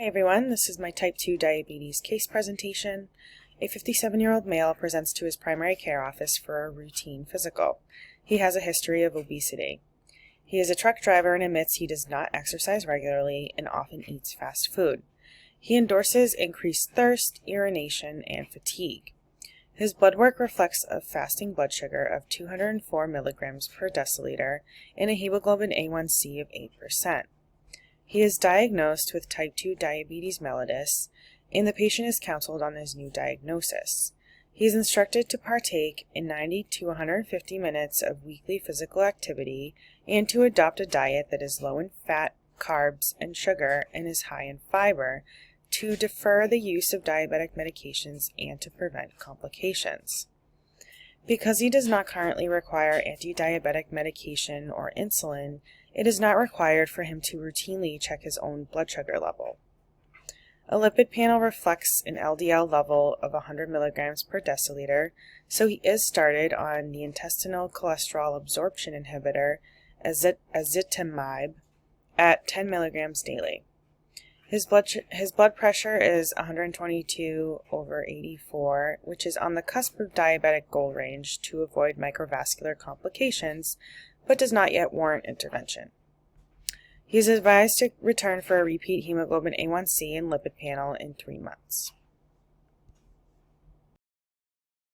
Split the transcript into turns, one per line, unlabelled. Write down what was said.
Hey everyone, this is my type 2 diabetes case presentation. A 57-year-old male presents to his primary care office for a routine physical. He has a history of obesity. He is a truck driver and admits he does not exercise regularly and often eats fast food. He endorses increased thirst, urination, and fatigue. His blood work reflects a fasting blood sugar of 204 milligrams per deciliter and a hemoglobin A1C of 8%. He is diagnosed with type 2 diabetes mellitus, and the patient is counseled on his new diagnosis. He is instructed to partake in 90 to 150 minutes of weekly physical activity and to adopt a diet that is low in fat, carbs, and sugar and is high in fiber to defer the use of diabetic medications and to prevent complications. Because he does not currently require anti-diabetic medication or insulin, it is not required for him to routinely check his own blood sugar level. A lipid panel reflects an LDL level of 100 milligrams per deciliter, so he is started on the intestinal cholesterol absorption inhibitor, ezetimibe, at 10 milligrams daily. His blood pressure is 122/84, which is on the cusp of diabetic goal range to avoid microvascular complications, but does not yet warrant intervention. He is advised to return for a repeat hemoglobin A1C and lipid panel in 3 months.